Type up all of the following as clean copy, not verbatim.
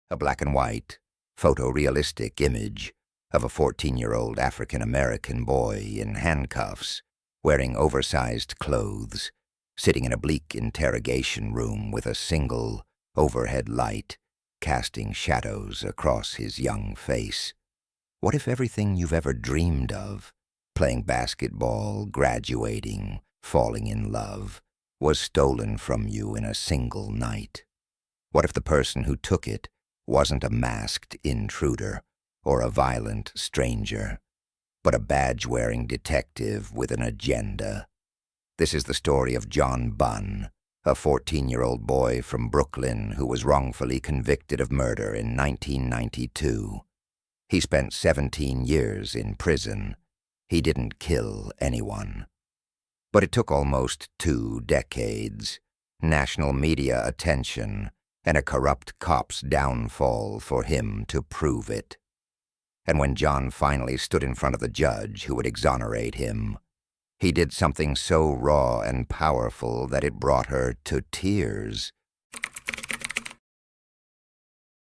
a black and white, photorealistic image of a 14-year-old African-American boy in handcuffs, wearing oversized clothes, sitting in a bleak interrogation room with a single overhead light casting shadows across his young face. What if everything you've ever dreamed of, playing basketball, graduating, falling in love, was stolen from you in a single night? What if the person who took it wasn't a masked intruder or a violent stranger, but a badge-wearing detective with an agenda? This is the story of John Bunn, a 14-year-old boy from Brooklyn who was wrongfully convicted of murder in 1992. He spent 17 years in prison. He didn't kill anyone. But it took almost 2 decades, national media attention, and a corrupt cop's downfall for him to prove it. And when John finally stood in front of the judge who would exonerate him, he did something so raw and powerful that it brought her to tears.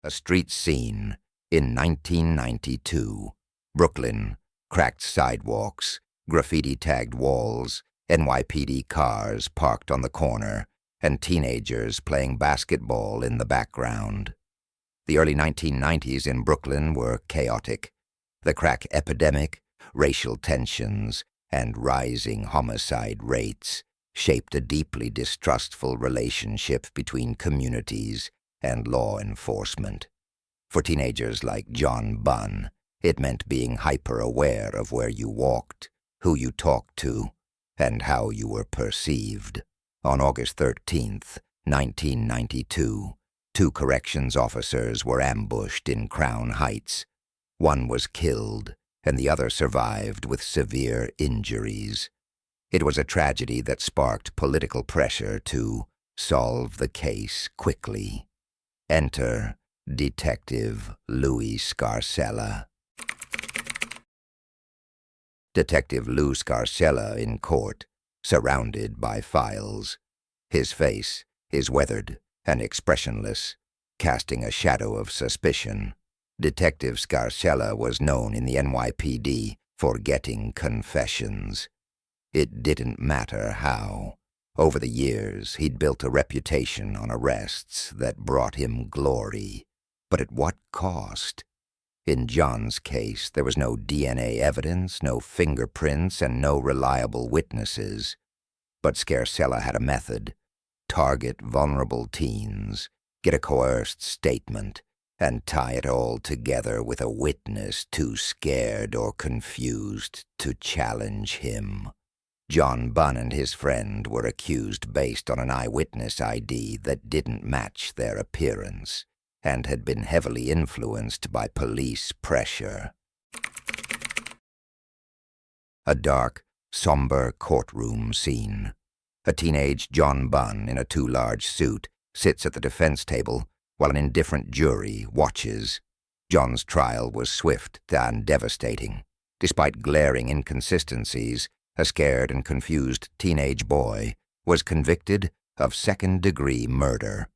A street scene in 1992. Brooklyn, cracked sidewalks, graffiti-tagged walls, NYPD cars parked on the corner, and teenagers playing basketball in the background. The early 1990s in Brooklyn were chaotic. The crack epidemic, racial tensions, and rising homicide rates shaped a deeply distrustful relationship between communities and law enforcement. For teenagers like John Bunn, it meant being hyper-aware of where you walked, who you talked to, and how you were perceived. On August 13th, 1992, 2 corrections officers were ambushed in Crown Heights. One was killed, and the other survived with severe injuries. It was a tragedy that sparked political pressure to solve the case quickly. Enter Detective Louis Scarcella. Detective Lou Scarcella in court, surrounded by files. His face is weathered and expressionless, casting a shadow of suspicion. Detective Scarcella was known in the NYPD for getting confessions. It didn't matter how. Over the years, he'd built a reputation on arrests that brought him glory. But at what cost? In John's case, there was no DNA evidence, no fingerprints, and no reliable witnesses. But Scarcella had a method. Target vulnerable teens, get a coerced statement, and tie it all together with a witness too scared or confused to challenge him. John Bunn and his friend were accused based on an eyewitness ID that didn't match their appearance and had been heavily influenced by police pressure. A dark, somber courtroom scene. A teenage John Bunn in a too large suit sits at the defense table while an indifferent jury watches. John's trial was swift and devastating. Despite glaring inconsistencies, a scared and confused teenage boy was convicted of second-degree murder.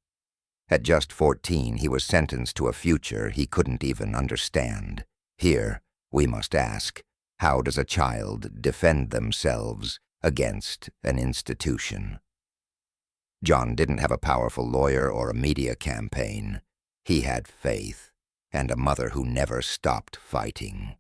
At just 14, he was sentenced to a future he couldn't even understand. Here, we must ask, how does a child defend themselves against an institution? John didn't have a powerful lawyer or a media campaign. He had faith, and a mother who never stopped fighting.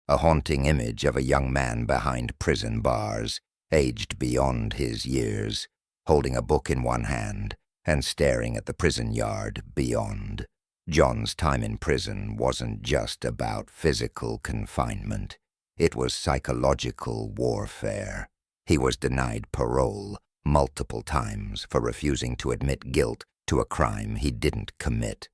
A haunting image of a young man behind prison bars, aged beyond his years, holding a book in one hand and staring at the prison yard beyond. John's time in prison wasn't just about physical confinement. It was psychological warfare. He was denied parole multiple times for refusing to admit guilt to a crime he didn't commit.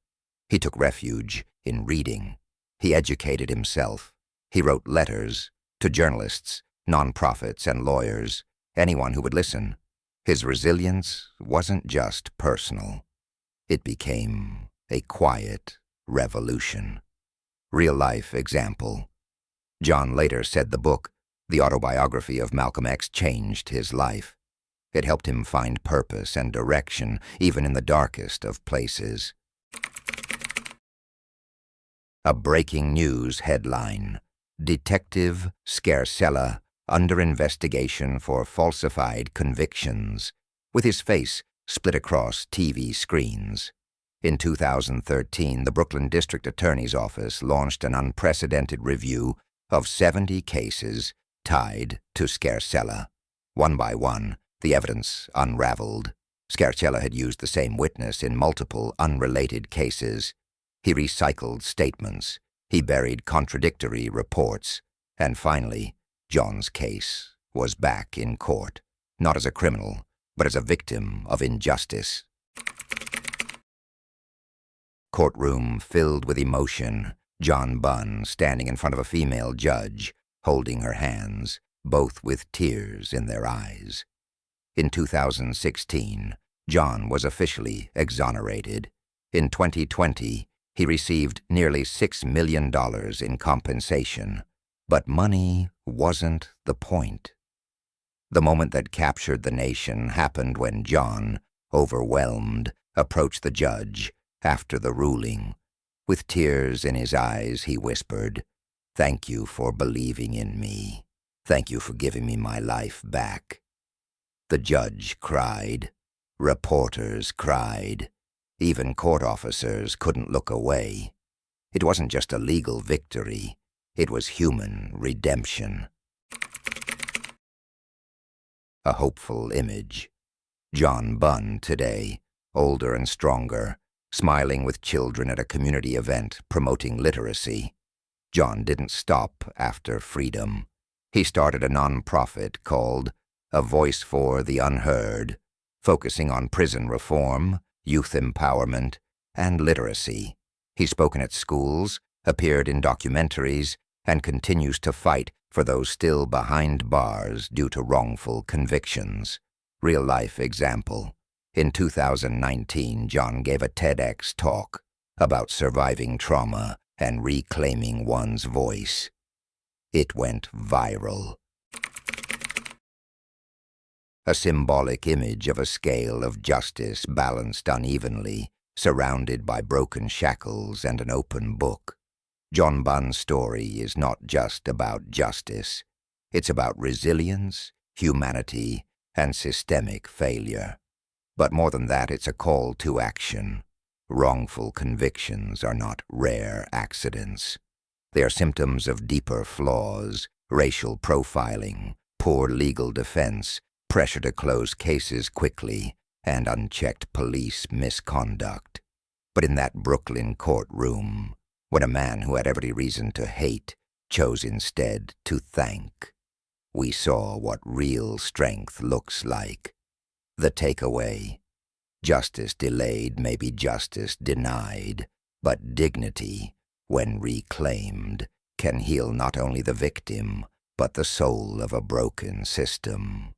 He took refuge in reading. He educated himself. He wrote letters to journalists, nonprofits, and lawyers, anyone who would listen. His resilience wasn't just personal. It became a quiet revolution. Real-life example. John later said the book, the autobiography of Malcolm X, changed his life. It helped him find purpose and direction, even in the darkest of places. A breaking news headline: Detective Scarsella under investigation for falsified convictions, with his face split across TV screens. In 2013, the Brooklyn District Attorney's Office launched an unprecedented review of 70 cases tied to Scarsella. One by one, the evidence unraveled. Scarsella had used the same witness in multiple unrelated cases. He recycled statements. He buried contradictory reports. And finally, John's case was back in court, not as a criminal, but as a victim of injustice. Courtroom filled with emotion, John Bunn standing in front of a female judge, holding her hands, both with tears in their eyes. In 2016, John was officially exonerated. In 2020, he received nearly $6 million in compensation. But money wasn't the point. The moment that captured the nation happened when John, overwhelmed, approached the judge after the ruling. With tears in his eyes, he whispered, "Thank you for believing in me. Thank you for giving me my life back." The judge cried. Reporters cried. Even court officers couldn't look away. It wasn't just a legal victory. It was human redemption. A hopeful image. John Bunn today, older and stronger, smiling with children at a community event promoting literacy. John didn't stop after freedom. He started a nonprofit called A Voice for the Unheard, focusing on prison reform, youth empowerment, and literacy. He's spoken at schools, appeared in documentaries, and continues to fight for those still behind bars due to wrongful convictions. Real-life example. In 2019, John gave a TEDx talk about surviving trauma and reclaiming one's voice. It went viral. A symbolic image of a scale of justice balanced unevenly, surrounded by broken shackles and an open book. John Bunn's story is not just about justice. It's about resilience, humanity, and systemic failure. But more than that, it's a call to action. Wrongful convictions are not rare accidents. They are symptoms of deeper flaws, racial profiling, poor legal defense, pressure to close cases quickly, and unchecked police misconduct. But in that Brooklyn courtroom, when a man who had every reason to hate chose instead to thank, we saw what real strength looks like. The takeaway: justice delayed may be justice denied, but dignity, when reclaimed, can heal not only the victim, but the soul of a broken system.